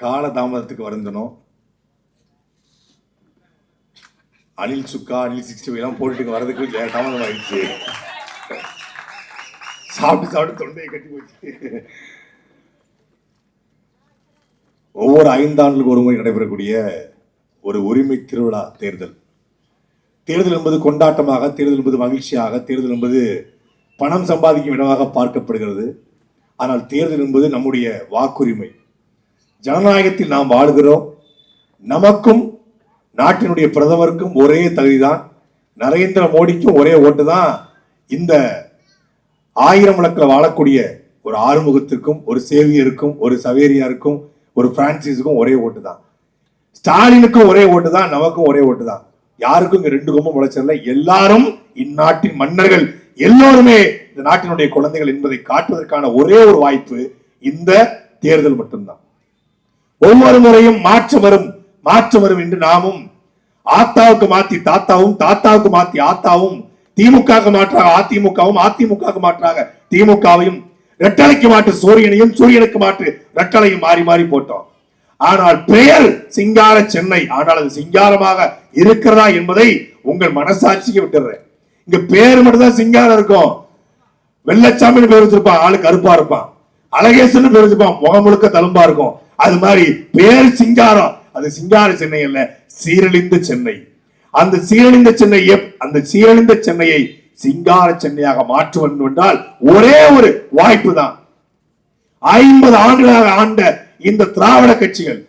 கால தாமதத்துக்கு வருந்தனும். அனில் சுக்கா, அனில் 60 எல்லாம் போட்டுட்டு வர்றதுக்கு தாமதம் ஆயிடுச்சு. சாப்பிட்டு தொண்டையை கட்டி போச்சு. ஒவ்வொரு 5 ஆண்டுகளுக்கு ஒரு முறை நடைபெறக்கூடிய ஒரு உரிமை திருவிழா தேர்தல். தேர்தல் என்பது கொண்டாட்டமாக, தேர்தல் என்பது மகிழ்ச்சியாக, தேர்தல் என்பது பணம் சம்பாதிக்கும் இடமாக பார்க்கப்படுகிறது. ஆனால் தேர்தல் என்பது நம்முடைய வாக்குரிமை. ஜனநாயகத்தில் நாம் வாழ்கிறோம். நமக்கும் நாட்டினுடைய பிரதமருக்கும் ஒரே தகுதிதான், நரேந்திர மோடிக்கும் ஒரே ஓட்டு தான். இந்த 1000 விளக்கில் வாழக்கூடிய ஒரு ஆறுமுகத்திற்கும், ஒரு சேவியருக்கும், ஒரு சவேரியாருக்கும், ஒரு பிரான்சிஸுக்கும் ஒரே ஓட்டு தான். ஸ்டாலினுக்கும் ஒரே ஓட்டு தான், நமக்கும் ஒரே ஓட்டு தான். யாருக்கும் இங்க 2 கொம்பும் முளைச்சல. எல்லாரும் இந்நாட்டின் மன்னர்கள், எல்லோருமே இந்த நாட்டினுடைய குழந்தைகள் என்பதை காட்டுவதற்கான ஒரே ஒரு வாய்ப்பு இந்த தேர்தல் மட்டும்தான். ஒவ்வொரு முறையும் மாற்றம் வரும் என்று நாமும் ஆத்தாவுக்கு மாத்தி தாத்தாவும், தாத்தாவுக்கு மாத்தி ஆத்தாவும், திமுக மாற்றாக அதிமுகவும், அதிமுக மாற்றாக திமுகவையும், ரெட்டலைக்கு மாற்று சூரியனையும், சூரியனுக்கு மாற்று ரெட்டலையும் மாறி மாறி போட்டோம். ஆனால் பெயர் சிங்கார சென்னை. ஆனால் அது சிங்காரமாக இருக்கிறதா என்பதை உங்கள் மனசாட்சிக்கு விட்டுறேன். இங்க பேர் மட்டும் தான் சிங்காரம் இருக்கும். வெள்ளச்சாமின்னு பேர் வச்சிருப்பான், ஆளு கருப்பா இருப்பான். அழகேசன் பேர் வச்சிருப்பான், முகம் முழுக்க தழும்பா இருக்கும். அது மாதிரி பேர் சிங்காரம், அது சிங்கார சென்னை அல்ல, சீரழிந்த சென்னை. அந்த சீரழிந்த சென்னையை சிங்கார சென்னையாக மாற்ற வேண்டும் என்றால் ஒரே ஒரு வாய்ப்பு தான். 50 ஆண்டுகளாக ஆண்ட இந்த திராவிட கட்சிகள்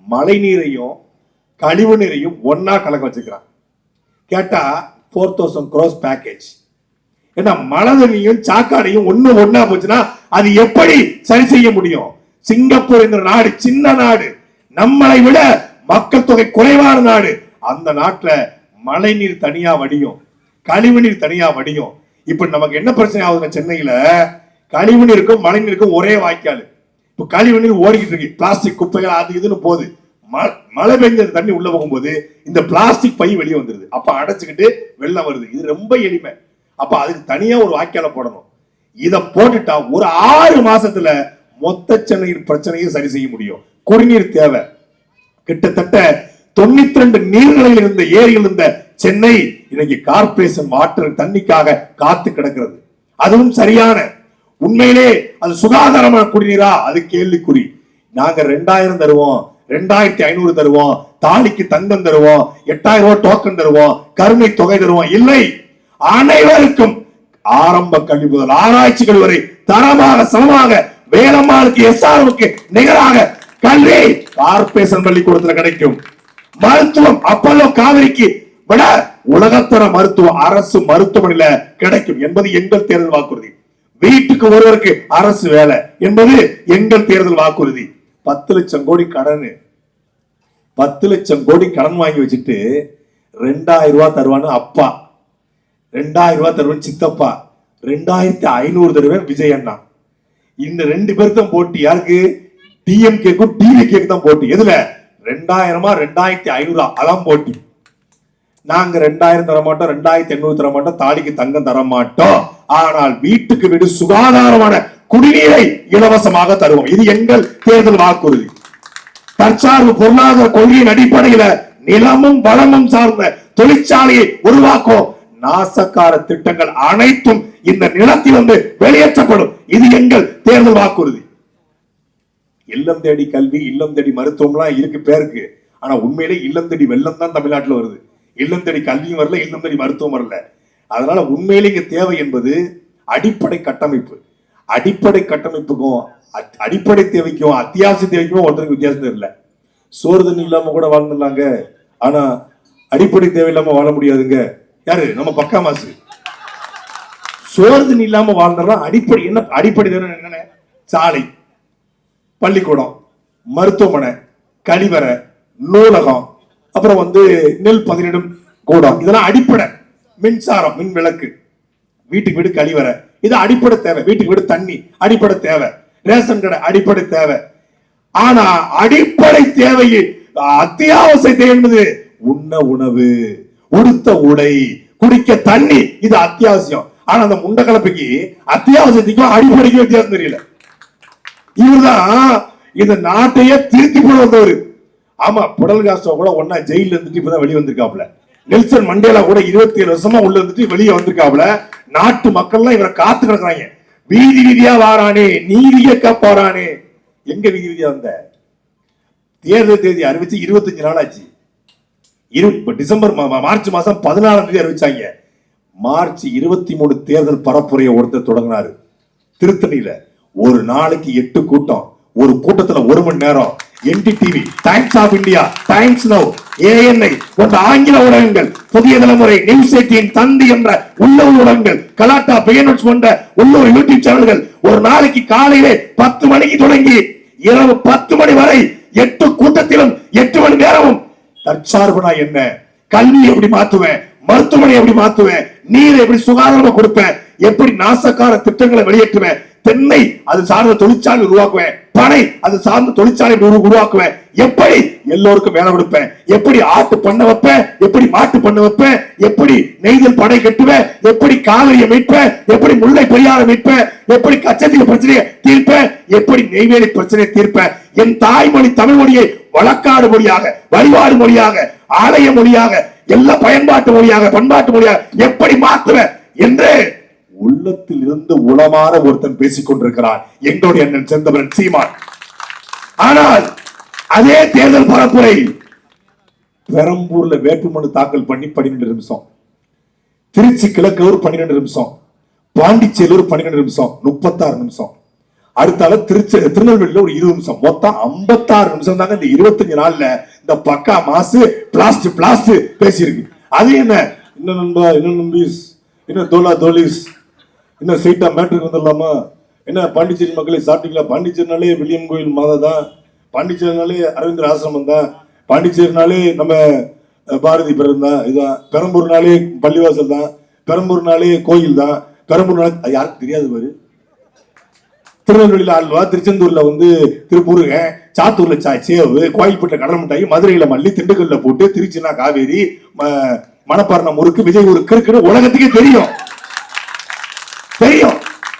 மழை நீரையும் கழிவு நீரையும் ஒன்னா கலக்க வச்சுக்கிறான். கேட்டா 4000 crores பேக்கேஜ். ஏன்னா மழை தண்ணியும் சாக்காடையும் ஒன்னா போச்சுன்னா அது எப்படி சரி செய்ய முடியும்? சிங்கப்பூர் என்ற நாடு சின்ன நாடு, நம்மளை விட மக்கள் தொகை குறைவான நாடு. அந்த நாட்டுல மழை நீர் தனியா வடியும், கழிவு நீர் தனியா வடியும். இப்ப நமக்கு என்ன பிரச்சனை ஆகுதுன்னா, சென்னையில கழிவு நீருக்கும் மழை நீருக்கும் ஒரே வாய்க்கால். இப்ப கழிவு நீர் ஓடிக்கிட்டு இருக்கு, பிளாஸ்டிக் குப்பைகள் அது இதுன்னு போகுது. மழை பெஞ்ச தண்ணி உள்ள போகும்போது இந்த பிளாஸ்டிக் பை வெளியே வந்துருது. அப்ப அடைச்சுக்கிட்டு வெள்ளம் வருது. இது ரொம்ப எளிமை. அப்ப அதுக்கு தனியா ஒரு வாய்க்கால போடணும். இத போட்டுட்டா ஒரு 6 மாசத்துல மொத்த சென்னையின் பிரச்சனையை சரி செய்ய முடியும். குடிநீர் தேவை. கிட்டத்தட்ட 92 நீர்நிலையில் இருந்த ஏரியில் இருந்த சென்னை இன்னைக்கு கார்பரேஷன் வாட்டர் தண்ணிக்காக காத்து கிடக்கிறது. அதுவும் சரியான, உண்மையிலே அது சுகாதாரமான குடிநீரா? அது கேள்விக்குறி. நாங்க 2000 தருவோம், 2500 தருவோம், தாலிக்கு தங்கம் தருவோம், 8000 ரூபாய் டோக்கன் தருவோம், கருணை தொகை தருவோம். இல்லை, அனைவருக்கும் ஆரம்ப கல்வி முதல் ஆராய்ச்சிகள் வரை தரமாக சமமாக வேலம்மாளுக்கு எஸ்ஆர்எம்க்கு நிகராக கல்வி கார்பரேஷன் பள்ளிக்கூடத்தில் கிடைக்கும். மருத்துவம் அப்பல்லோ காவிரிக்கு விட உலகத்தர மருத்துவம் அரசு மருத்துவமனையில கிடைக்கும் என்பது எங்கள் தேர்தல் வாக்குறுதி. வீட்டுக்கு ஒருவருக்கு அரசு வேலை என்பது எங்கள் தேர்தல் வாக்குறுதி. 10 லட்சம் கோடி கடன், 10 லட்சம் கோடி கடன் வாங்கி வச்சுட்டு 2000 ரூபாய் தருவான்னு அப்பா, 2000 ரூபாய் தருவான்னு சித்தப்பா, 2500 தருவேன் விஜய் அண்ணா. இந்த 2 பேருக்கும் போட்டி. யாருக்கு? டிஎம்கேக்கும் டிவிகேக்கு தான் போட்டி. எதுல? 2000 2500 அதான் போட்டி. நாங்க 2000 தர மாட்டோம், 2800 தர மாட்டோம், தாலிக்கு தங்கம் தர மாட்டோம். ஆனால் வீட்டுக்கு வீடு சுகாதாரமான குடிநீரை இலவசமாக தருவோம். இது எங்கள் தேர்தல் வாக்குறுதி. தற்சார்பு பொருளாதார கொள்கையின் அடிப்படையில நிலமும் வளமும் சார்ந்த தொழிற்சாலையை உருவாக்கும். நாசக்கார திட்டங்கள் அனைத்தும் இந்த நிலத்தில் வந்து வெளியேற்றப்படும். இது எங்கள் தேர்தல் வாக்குறுதி. இல்லம் தேடி கல்வி, இல்லம் தேடி மருத்துவம் எல்லாம் இருக்கு பேருக்கு. ஆனா உண்மையிலே இல்லம் தேடி வெள்ளம் தான் தமிழ்நாட்டில் வருது. இல்லம் தேடி கல்வியும் வரல, இல்லம் தேடி மருத்துவம் வரல. அதனால உண்மையிலே இங்க தேவை என்பது அடிப்படை கட்டமைப்பு. அடிப்படை கட்டமைப்புக்கும் அடிப்படை தேவைக்கும் அத்தியாவசிய தேவைக்கும் ஒருத்தருக்கு வித்தியாசம் தெரியல. சோறு தண்ணி இல்லாம கூட வாழ்ந்துடலாங்க, ஆனா அடிப்படை தேவை இல்லாம வாழ முடியாதுங்க. யாரு? நம்ம பக்கா மாசு. சோறு தண்ணி இல்லாம வாழ்ந்துடலாம். அடிப்படை என்ன? அடிப்படை தேவை என்னென்ன? சாலை, பள்ளிக்கூடம், மருத்துவமனை, கழிவறை, நூலகம், அப்புறம் நெல் பதனிடும் கூடம், இதெல்லாம் அடிப்படை. மின்சாரம், மின் விளக்கு, வீட்டுக்கு வீடு கழிவறை, இது அடிப்படை தேவை. வீட்டுக்கு வீடு தண்ணி அடிப்படை தேவை. ரேஷன் கடை அடிப்படை தேவை. ஆனா அடிப்படை தேவையை அத்தியாவசிய தேவை என்பது உண்ண உணவு, உடுத்த உடை, குடிக்க தண்ணி, இது அத்தியாவசியம். ஆனா அந்த முண்டை கலப்புக்கு அத்தியாவசியத்துக்கும் அடிப்படைக்கும் வித்தியாசம் தெரியல. இவர்தான் இந்த நாட்டையே திருத்தி போட வந்தவர். ஆமா, புடல் காஸ்ட்ரோ கூட ஒன்னா ஜெயில இருந்துட்டு இப்பதான் வெளியே வந்திருக்காப்ல. நெல்சன் மண்டேலா கூட 27 வருஷமா உள்ள இருந்துட்டு வெளியே வந்திருக்காப்ல. நாட்டு மக்கள் எல்லாம் இவரை காத்து கிடக்குறாங்க. வீதி வீதியா வாரானே, நீதி கேட்க போறானே. எங்க வீதி வீதியா வந்த? தேர்தல் தேதி அறிவிச்சு 25 நாள் ஆச்சு. டிசம்பர் மார்ச் மாசம் 14ஆம் தேதி அறிவிச்சாங்க. மார்ச் 23 தேர்தல் பரப்புரையை ஒருத்தர் தொடங்கினாரு திருத்தணியில. ஒரு நாளைக்கு 8 கூட்டம், ஒரு கூட்டத்துல 1 மணி நேரம். NDTV, Times of India, Times Now, ANI போன்ற ஆங்கில ஊடகங்கள், புதிய தலைமுறை, நியூஸ் 18, தந்தி என்ற உள்ளூர் ஊடகங்கள், கலாட்டா, பிகனட்ஸ் போன்ற உள்ளூர் யூடியூப் சேனல்கள் ஒரு நாளைக்கு காலையிலே 10 மணிக்கு தொடங்கி இரவு 10 மணி வரை 8 கூட்டத்திலும் 8 மணி நேரமும் தற்சார்புனா என்ன, கல்வி எப்படி மாத்துவேன், மருத்துவமனை எப்படி மாத்துவேன், நீரை எப்படி சுகாதாரமா கொடுப்பேன், எப்படி நாசக்கார திட்டங்களை வெளியேற்றுவேன், தென்னை அது சார்ந்த தொழிற்சாலை உருவாக்குவேன், பனை அது சார்ந்த தொழிற்சாலை உருவாக்குவேன், எப்படி எல்லோருக்கும் வேலை கொடுப்பேன், எப்படி ஆட்டு பண்ண வைப்பேன், எப்படி மாட்டு பண்ண வைப்பேன், எப்படி நெய்தல் படை கட்டுவேன், எப்படி காவிரியை மீட்பேன், எப்படி முல்லை பெரியாரை மீட்பேன், எப்படி கச்சத்தீவு பிரச்சனையை தீர்ப்பேன், எப்படி நெய்வேலி பிரச்சனையை தீர்ப்பேன், என் தாய்மொழி தமிழ் மொழியை வழக்காடு மொழியாக, வழிபாடு மொழியாக, ஆலய மொழியாக, எல்லா பயன்பாட்டு மொழியாக, பண்பாட்டு மொழியாக எப்படி மாற்றுவேன் என்று உள்ளத்தில் இருந்து உளமாற ஒருத்தன் பேசிக் கொண்டிருக்கிறான், எங்களுடைய அண்ணன் செந்தமிழன் சீமான். ஆனால் அதே தேர்தல் பரப்புரை பெரம்பூர்ல வேட்புமனு தாக்கல் பண்ணி 12 நிமிஷம், திருச்சி கிழக்கூர் 12 நிமிஷம், பாண்டிச்சேரியூர் 12 நிமிஷம், 36 நிமிஷம். அடுத்தால திருநெல்வேலியில ஒரு 20 நிமிஷம், மொத்தம் 56 நிமிஷம் தாங்க. இந்த 25 நாள்ல இந்த பக்கா மாசு பிளாஸ்ட் பேசியிருக்கு. அது என்ன இன்னும் நண்பா, இன்னும் நம்பீஸ், இன்னும் தோலா தோலிஸ், இன்னும் சைட்டா மேட்ருக்கு வந்துடலாமா, என்ன பாண்டிச்சேரி மக்களை சாப்பிட்டீங்களா? பாண்டிச்சேரினாலே வில்லியம் கோயில் மாதா தான், பாண்டிச்சேரினாலே அரவிந்தர் ஆசிரமம் தான், பாண்டிச்சேரினாலே நம்ம பாரதி பிறந்தான், இதுதான். பெரம்பூர்னாலே பள்ளிவாசல் தான், பெரம்பூர்னாலே கோயில் தான், பெரம்பூர்னாலே அது யாருக்கு தெரியாது பாரு. திருநெல்வேலியில அல்வா, திருச்செந்தூர்ல திருப்பூருங்க, சாத்தூர்ல சேவு, கோயில்பேட்டை கடல் மிட்டாய், மதுரையில மல்லி, திண்டுக்கல்ல போட்டு, திருச்சினா காவேரி, மணப்பாறை முறுக்கு, விஜய் ஒரு கிறுக்குன்னு உலகத்துக்கே தெரியும்.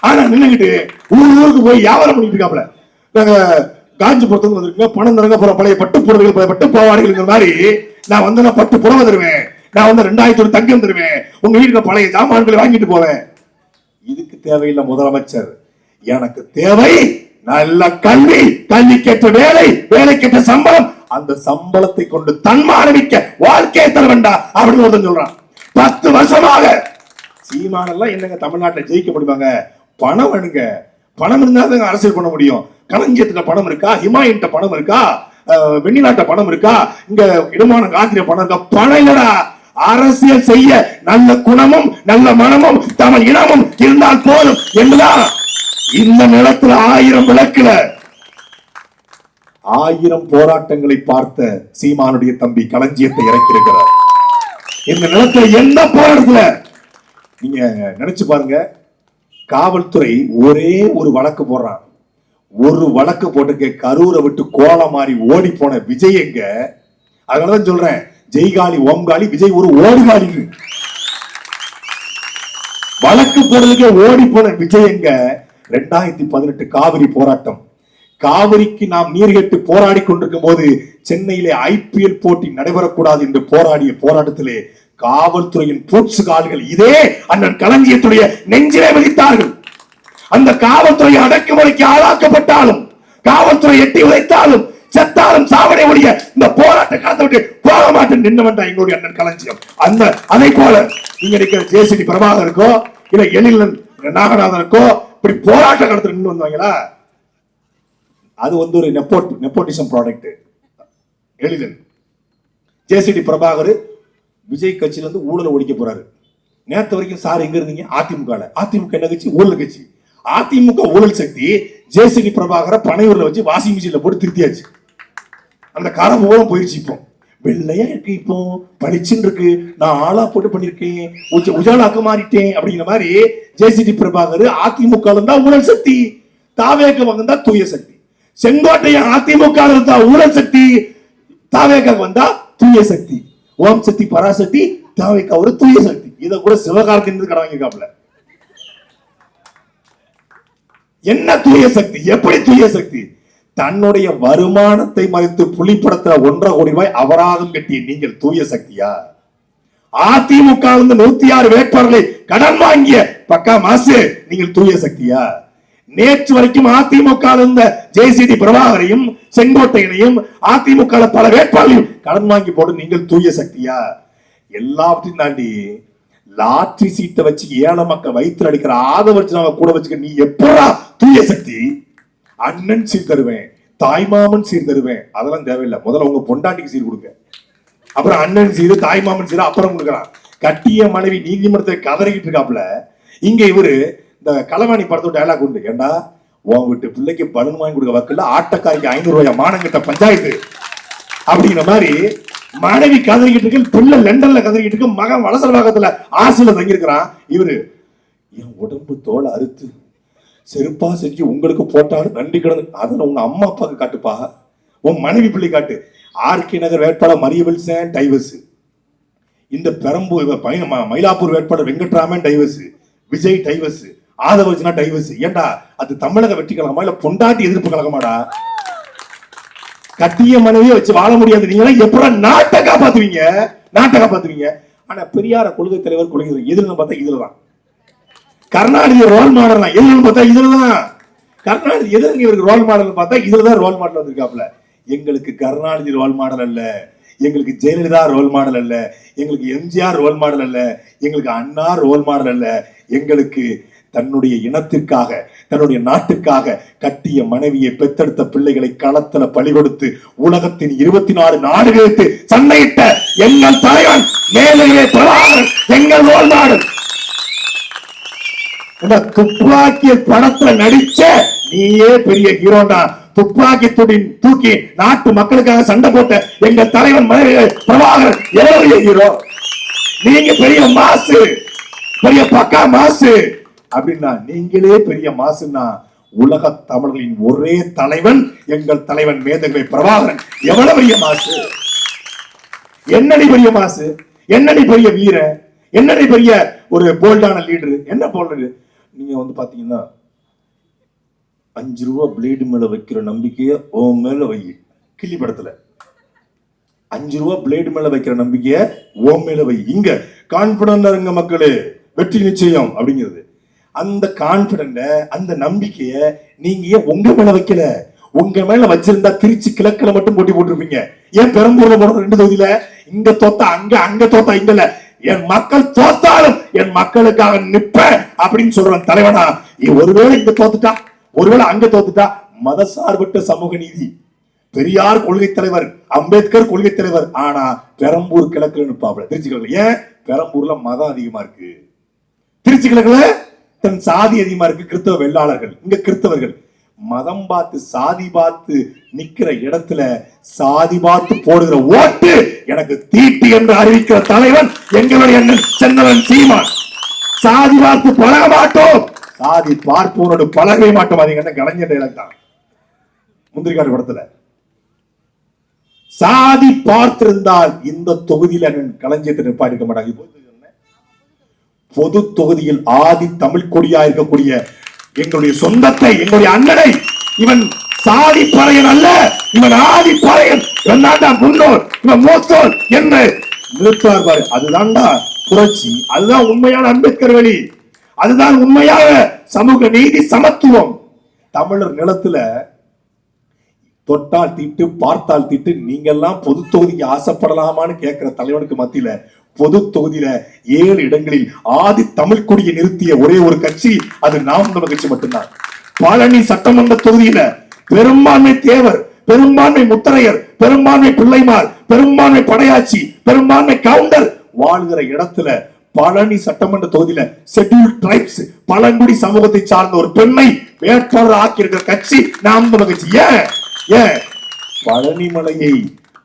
ஆனா நின்னுகிட்டு ஊருக்கு போய் வியாபாரம் பண்ணிட்டு இருக்காப்ல. நாங்க காஞ்சிபுரத்துல வந்திருக்கோம், பணம் தரங்க போற பழைய பட்டு புடவைகள், பட்டு பாவாடைகள் மாதிரி நான் நான் பட்டு புடவை தருவேன், நான் 2000 தங்கம் தருவேன், உங்க வீட்டுக்கு பழைய சாமான்களை வாங்கிட்டு போவேன். இதுக்கு தேவையில்லை முதலமைச்சர், எனக்கு தேவை நல்ல கல்வி, கல்விக்கேற்ற வேலை, வேலைக்கேற்ற சம்பளம், அந்த சம்பளத்தை கொண்டு தன்மானமிக்க வாழ்க்கையை தர வேண்டாம் அப்படின்னு ஒருத்தன் சொல்றான். 10 வருஷமாக சீமானெல்லாம் என்னங்க தமிழ்நாட்டில் ஜெயிக்க முடியுமாங்க? பணம் வேணுங்க, பணம் இருந்தா தான் அரசியல் பண்ண முடியும். களஞ்சியத்துல பணம் இருக்கா? ஹிமாயின்ட்ட பணம் இருக்கா? வெண்ணிநாட்ட பணம் இருக்கா? இங்க இடமான காந்திர பணம் இருக்கா? பணம் இல்லடா. அரசியல் செய்ய நல்ல குணமும் நல்ல மனமும் தமிழ் இனமும் இருந்தால் போதும் என்றுதான் இந்த நிலத்துல 1000 விளக்குல 1000 போராட்டங்களை பார்த்த சீமானுடைய தம்பி களஞ்சியத்தை இறக்கியிருக்கிறார். இந்த நிலத்துல எந்த போராட்டத்துல நீங்க நினைச்சு பாருங்க, காவல்துறை ஒரே ஒரு வழக்கு போடுறான், ஒரு வழக்கு போட்டு கரூரை விட்டு கோலம் மாறி ஓடி போன விஜய் எங்க? அதனாலதான் சொல்றேன், ஜெய்காலி ஓம்காலி, விஜய் ஒரு ஓடுகாலி. வழக்கு போடுறதுக்கே ஓடி போன விஜய் எங்க? 2018 காவிரி போராட்டம், காவிரிக்கு நாம் நீர் கேட்டு போராடி கொண்டிருக்கும் போது சென்னையிலே IPL போட்டி நடைபெறக்கூடாது என்று போராடிய போராட்டத்திலே காவல்துறையின் பூட்சு கால்கள் இதே அண்ணன் களஞ்சியத்துடைய நெஞ்சிலே விதித்தார்கள். அந்த காவல்துறை அடக்குமுறைக்கு ஆளாக்கப்பட்டாலும், காவல்துறை எட்டி உதைத்தாலும், செத்தாலும் சாவடை உடைய இந்த போராட்ட காலத்தை விட்டு போக மாட்டேன் நின்று வந்தா எங்களுடைய அண்ணன் களஞ்சியம். அதை போல நீங்க இருக்கிற JCD பிரபாகருக்கோ இல்ல எழிலன் நாகநாதனுக்கோ இப்படி போராட்ட காலத்தில் நின்று வந்தாங்களா? அது ஒரு nepotism product. Ezhilan, JCD Prabhakar Vijay கட்சியில இருந்து ஊழல ஒழிக்க போறாரு. நேத்து வரைக்கும் சார் எங்க இருந்தீங்க? அதிமுக. அதிமுக என்ன கட்சி? ஊழல் கட்சி. அதிமுக ஊழல் சக்தி JCD பிரபாகரை பனையூர்ல வச்சு வாஷிங் மிஷின்ல போட்டு திருத்தியாச்சு. அந்த காலம் மூலம் போயிருச்சு. இப்போ வெள்ளையா இருக்கு, இப்போ பளிச்சுன்னு இருக்கு, நான் ஆளா போட்டு பண்ணிருக்கேன், உஜாலாக்க மாறிட்டேன் அப்படிங்கிற மாதிரி JCD பிரபாகர் அதிமுக இருந்தா ஊழல் சக்தி, தாவேக வந்தா தூய சக்தி. செங்கோட்டையன் அதிமுக இருந்தா ஊழல் சக்தி, தாவேக வந்தா தூய சக்தி. ஓம் சக்தி பராசக்தி, தாவேக ஒரு தூய சக்தி. இத கூட சிவகார்த்திகேயன் கடை வாங்கியிருக்காப்ல. என்ன தூய சக்தி? எப்படி தூய சக்தி? தன்னுடைய வருமானத்தை மறைத்து புலிப்படத்துல 1.5 கோடி ரூபாய் அபராதம் கட்டிய நீங்கள் தூய சக்தியா? அதிமுக 106 வேட்பாளர்களை கடன் வாங்கிய பக்கா மாசு நீங்கள் தூய சக்தியா? நேற்று வரைக்கும் அதிமுக இருந்த ஜேசிடி பிரபாகரையும் செங்கோட்டையனையும் அதிமுக பல வேட்பாளரையும் கடன் வாங்கி போட நீங்கள் தூய சக்தியா? எல்லாவற்றையும் தாண்டி லாட்ரி சீட்டை வச்சு ஏழை மக்கள் வயிற்று அடிக்கிற ஆதவர்ஜனாவை கூட வச்சுக்க நீ எப்படா தூய சக்தி? அண்ணன் சீர் தருவேன், தாய்மாமன் சீர் தருவேன், அதெல்லாம் தேவையில்லை. முதல்ல உங்க பொண்டாட்டிக்கு சீர் கொடுங்க, அப்புறம் அண்ணன் சீரு தாய்மாமன் சீரு அப்புறம் கொடுக்கலாம். கட்டிய மனைவி நீதிமன்றத்தை கதறிக்கிட்டு இருக்காப்புல. இங்க இவரு இந்த களவாணி படத்தோட டயலாக் உண்டு, ஏண்டா உன் வீட்டு பிள்ளைக்கு பலன் வாங்கி கொடுக்க வக்கல ஆட்டக்காரிக்கு 500 ரூபாய் மானங்கிட்ட பஞ்சாயத்து அப்படிங்கிற மாதிரி மனைவி கதறிக்கிட்டு இருக்கு, பிள்ளை லண்டன்ல கதறிக்கிட்டு இருக்கு, மகன் வலசல்வாக்கத்துல ஆசில தங்கியிருக்கிறான். இவரு என் உடம்பு தோலை அறுத்து செருப்பா செஞ்சு உங்களுக்கு போட்டாலும் நன்றி கிடந்து அதனால உங்க அம்மா அப்பாவுக்கு காட்டுப்பா, உன் மனைவி பிள்ளை காட்டு. ஆர்கே நகர் வேட்பாளர் மரியவில்சன் டைவர்ஸ், இந்த பெரம்பூர் மயிலாப்பூர் வேட்பாளர் Venkatraman divorce, Vijay divorce, Aadhav Arjuna divorce. ஏண்டா அது தமிழக வெற்றி கழகமா இல்ல பொண்டாட்டி எதிர்ப்பு கழகமாடா? கட்டிய மனைவியை வச்சு வாழ முடியாது. நீங்க எப்படா நாட்டை காப்பாத்துவீங்க? நாட்டை காப்பாத்துவீங்க. ஆனா பெரியார கொள்கை தலைவர் கொள்கை எதிர்ன்னு பார்த்தா இதுலதான். கருணாநிதி ரோல் மாடல் எதிர்ன்னு பார்த்தா இதுலதான். கருணாநிதி எதிர்க்கு இவருக்கு ரோல் மாடல் பார்த்தா இதுலதான் ரோல் மாடல் வந்திருக்காப்ல. எங்களுக்கு கருணாநிதி ரோல் மாடல் அல்ல, எங்களுக்கு ஜெயலலிதா ரோல் மாடல் அல்ல, எங்களுக்கு எம்ஜிஆர் ரோல் மாடல் அல்ல, எங்களுக்கு அண்ணா ரோல் மாடல் அல்ல. எங்களுக்கு தன்னுடைய இனத்திற்காக தன்னுடைய நாட்டுக்காக கட்டிய மனைவியை பெத்தெடுத்த பிள்ளைகளை களத்துல பலி கொடுத்து உலகத்தின் 24 நாடுகளுக்கு சண்டையிட்ட எங்கள் தலைவன் மேலே பிரபாகரன் எங்கள் ரோல் மாடல். துப்பாக்கிய படத்துல நடிச்ச நீயே பெரிய ஹீரோண்டா. துப்பாக்கி தூக்கி நாட்டு மக்களுக்காக சண்டை போட்ட எங்கள் தலைவன் பிரபாகரன் எவ்வளவு ஹீரோ. நீங்க பெரிய மாசு, பெரிய பக்கா மாசு அப்படின்னா நீங்களே பெரிய மாசுன்னா உலக தமிழர்களின் ஒரே தலைவன் எங்கள் தலைவன் மேதகவி பிரபாகரன் எவ்வளவு பெரிய மாசு. என்னடி பெரிய மாசு, என்னடி பெரிய வீரன், என்னடி பெரிய ஒரு போல்டான லீடர். என்ன போல்டரு? நீங்க பாத்தீங்கன்னா 5 ரூபா பிளேடு மேல வைக்கிற நம்பிக்கைய ஓ மேல வை. கிள்ளி படத்துல 5 ரூபா பிளேடு மேல வைக்கிற நம்பிக்கைய ஓ மேல வை. இங்க கான்பிடன்ட் இருங்க மக்களே, வெற்றி நிச்சயம் அப்படிங்கிறது. அந்த கான்பிடன்ட் அந்த நம்பிக்கைய நீங்க உங்க மேல வைக்கல. உங்க மேல வச்சிருந்தா திருச்சி கிழக்குல மட்டும் போட்டி போட்டிருப்பீங்க. ஏன் பெரம்பூர்ல போடுற 2 தொகுதியில இங்க தோத்தா அங்க, அங்க தோத்தா இங்கல. என் மக்கள் தோத்தாலும் என் மக்களுக்காக நிப்ப அப்படின்னு சொல்ற தலைவனா. ஒருவேளை இங்க தோத்துட்டா, ஒருவேளை அங்க தோத்துட்டா, மதசார்பற்ற சமூக நீதி, பெரியார் கொள்கை தலைவர், அம்பேத்கர் கொள்கை தலைவர். ஆனா பெரம்பூர் கிழக்குல நிப்பாப்ல, திருச்சி கிழக்குல. ஏன்? பெரம்பூர்ல மதம் அதிகமா இருக்கு, திருச்சி கிழக்குல தன் சாதி அதிகமா இருக்கு. கிறிஸ்தவ வெள்ளாளர்கள், இங்க கிறிஸ்தவர்கள். மதம் பார்த்து சாதி பார்த்து நிக்கிற இடத்துல சாதி பார்த்து போடுகிற ஓட்டு எனக்கு தீட்டு என்று அறிவிக்கிற தலைவன் எங்களுடைய சென்னவன் சீமான். சாதி பார்த்து பழக மாட்டோம், சாதி பார்ப்போனோடு பழகவே மாட்டோம். அது என்ன கலைஞர் டைலாக் தான் முந்திரிக்காடு படத்துல. சாதி பார்த்திருந்தால் இந்த தொகுதியில் கலைஞத்தை நிப்பாட்டிக்க மாட்டாங்க. பொது தொகுதியில் ஆதி தமிழ் கொடியா இருக்கக்கூடிய எங்களுடைய சொந்தத்தை, எங்களுடைய அண்ணனை, இவன் சாதி பறையன் அல்ல, இவன் ஆதி பறையன், முன்னோர், இவன் மூத்தோர் என்று நிறுத்தார் பாரு. அதுதான்டா புரட்சி, அதுதான் உண்மையான அம்பேத்கர் வழி, அதுதான் உண்மையான சமூக நீதி சமத்துவம். தமிழர் நிலத்துல தொட்டால் தீட்டு பார்த்தால் தீட்டு. நீங்க எல்லாம் பொது தொகுதிக்கு ஆசைப்படலாமான்னு கேட்கிற தலைவனுக்கு மத்தியில பொது தொகுதியில 7 இடங்களில் ஆதி தமிழ் கொடியை நிறுத்திய ஒரே ஒரு கட்சி அது நாம் தமிழர் கட்சி மட்டும்தான். பழனி சட்டமன்ற தொகுதியில பெரும்பான்மை தேவர், பெரும்பான்மை முத்தரையர், பெரும்பான்மை பிள்ளைமார், பெரும்பான்மை படையாச்சி, பெரும்பான்மை கவுண்டர் வாழ்கிற இடத்துல பழனி சட்டமன்ற தொகுதியில ஷெட்யூல் டிரைப்ஸ் பழங்குடி சமூகத்தை சார்ந்த ஒரு பெண்ணை வேட்பாளர் ஆக்கி இருக்கிற கட்சி நாம் தமிழர் கட்சி. ஏன் பழனிமலையை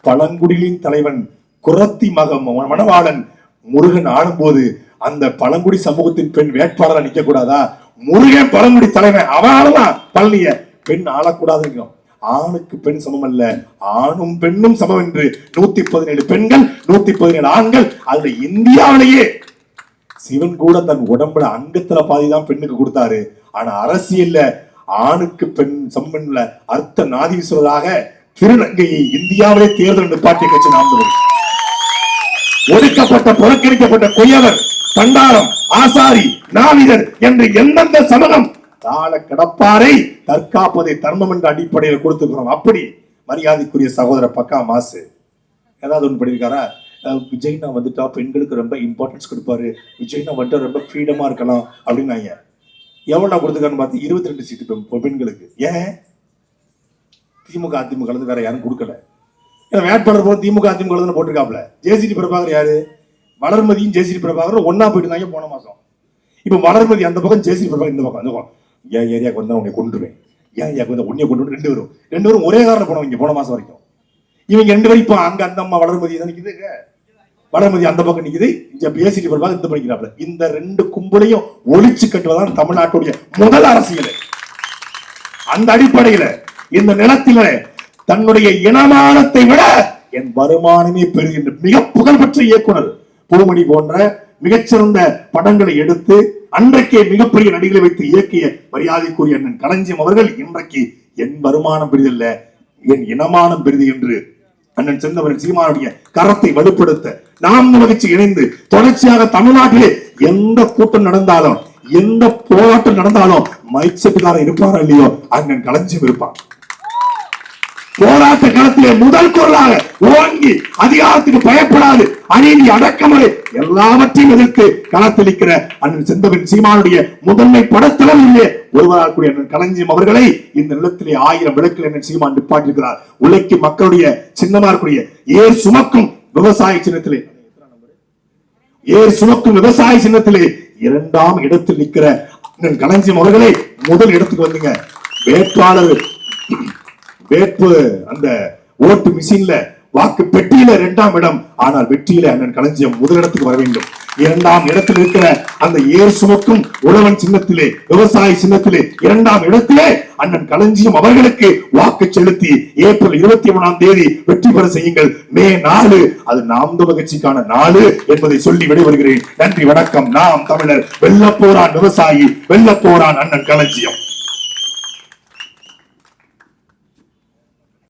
பழங்குடிகளின் தலைவன் குரத்தி மணவாளன் முருகன் ஆடும்போது அந்த பழங்குடி சமூகத்தின் பெண் வேட்பாளர் நிக்க கூடாதா? முருகன் பழங்குடி தலைவன், அவனாலதான் பழனிய பெண் ஆளக்கூடாது. ஆணுக்கு பெண் சமம் அல்ல, ஆணும் பெண்ணும் சமம் என்று 117 பெண்கள் 117 ஆண்கள். அதுல இந்தியாவிலேயே சிவன் கூட தன் உடம்புல அங்கத்துல பாதிதான் பெண்ணுக்கு கொடுத்தாரு. ஆனா அரசியல்ல ஆணுக்கு பெண் சம்பன்ல அர்த்த நாதீஸ்வரராக திருநங்கையை இந்தியாவிலே தேர்தல் நிப்பாட்டிய கட்சி நாம் தமிழர். ஒடுக்கப்பட்ட புறக்கணிக்கப்பட்ட கொய்யவர், பண்டாரம், ஆசாரி, நாவிதர் என்று எந்தெந்த சமூகம் தாழ கிடப்பாரை தற்காப்பதை தர்மம் என்ற அடிப்படையில் கொடுத்துக்கிறோம். அப்படி மரியாதைக்குரிய சகோதர பக்கா மாசு ஏதாவது ஒன்று பண்ணியிருக்காரா? விஜய்னா வந்துட்டா பெண்களுக்கு ரொம்ப இம்பார்ட்டன்ஸ் கொடுப்பாரு, விஜய்னா வந்துட்டா ரொம்ப ஃப்ரீடமா இருக்கலாம் அப்படின்னாங்க. எவ்வளவு கொடுத்துருக்கான்னு பார்த்து 22 சீட்டு பெண்களுக்கு. ஏன் திமுக அதிமுக கலந்து வேற யாரும் கொடுக்கல? ஏன்னா வேட்பாளர் போது திமுக அதிமுக கலந்து போட்டிருக்காப்ல. ஜேசிடி பிரபாகர் யாரு? வளர்மதியும் ஜேசிடி பிரபாகர் ஒன்னா போயிட்டு இருந்தாங்க போன மாசம். இப்ப வளர்மதி அந்த பக்கம், ஜேசிடி பிரபாகர் இந்த பக்கம். என் ஏரியாவுக்கு வந்தா உன்னை கொண்டுருவேன், என் ஏரியாவுக்கு வந்தா உன்னைய கொண்டு ரெண்டு பேரும் ஒரே காரில் போனவங்க போன மாசம் வரைக்கும். இவங்க 2 பேரும் இப்ப அங்க அந்த அம்மா வளர்மதி தான் நிக்குது, வளர்மதி அந்த பக்கம் நிக்குது, ஜேசிடி பிரபாகர் இந்த பண்ணிக்கிறாப்ல. இந்த 2 கும்பலையும் ஒழிச்சு கட்டுவதான் தமிழ்நாட்டுடைய முதல் அரசியல். அந்த அடிப்படையில இந்த நிலத்தில தன்னுடைய இனமானத்தை விட என் வருமானமே பெறுகின்ற மிக புகழ்பெற்ற இயக்குனர் பூமணி போன்ற மிகச்சிறந்த படங்களை எடுத்து அன்றைக்கே மிகப்பெரிய நடிகளை வைத்து இயக்கிய மரியாதைக்குரிய அண்ணன் களஞ்சியம் அவர்கள் இன்றைக்கு என் வருமானம் பெரிதல்ல என் இனமானம் பெரிது என்று அண்ணன் செந்தமரன் சீமானுடைய கரத்தை வலுப்படுத்த நாம் நிகழ்ச்சி இணைந்து தொடர்ச்சியாக தமிழ்நாட்டிலே எந்த கூட்டம் நடந்தாலும் எந்த போராட்டம் நடந்தாலும் மைச்சப்பிதாரம் இருப்பாரோ இல்லையோ அண்ணன் களஞ்சியம் இருப்பான். போராட்ட களத்திலே முதல் குரலாக ஓங்கி அதிகாரத்துக்கு பயப்படாது அநீதி அடக்குமுறை எல்லாவற்றையும் எதிர்த்து களத்தளிக்கிற அண்ணன் செந்தமரன் சீமானுடைய முதன்மை படத்தளவிலே ஒருவரால் கூடிய அண்ணன் களஞ்சியம் அவர்களை இந்த நிலத்திலே 1000 விளக்கில் அண்ணன் சீமான் நிப்பாட்டிருக்கிறார். உழைக்கும் மக்களுடைய சின்னமா இருக்கக்கூடிய ஏர் சுமக்கும் விவசாய சின்னத்திலே விவசாய சின்னத்திலே 2ஆம் இடத்தில் நிற்கிற அண்ணன் களஞ்சியம் அவர்களை முதல் இடத்துக்கு வந்துங்க. வேட்பாளர் வேட்பு அந்த ஓட்டு மிஷின்ல வாக்கு பெட்டியில 2ஆம் இடம், ஆனால் வெற்றியில அண்ணன் களஞ்சியம் முதலிடத்துக்கு வர வேண்டும். 2ஆம் இடத்தில் இருக்கிற அந்த ஏர் சுமக்கும் உழவன் சின்னத்திலே விவசாய சின்னத்திலே 2ஆம் இடத்திலே அண்ணன் களஞ்சியம் அவர்களுக்கு வாக்கு செலுத்தி ஏப்ரல் 23ஆம் தேதி வெற்றி பெற செய்யுங்கள். மே 4 அது நாம் தமிழர் கட்சிக்கான நாள் என்பதை சொல்லி விடைபெறுகிறேன். நன்றி, வணக்கம். நாம் தமிழர். வெல்லப்போரான் விவசாயி, வெல்லப்போரான் அண்ணன் களஞ்சியம்.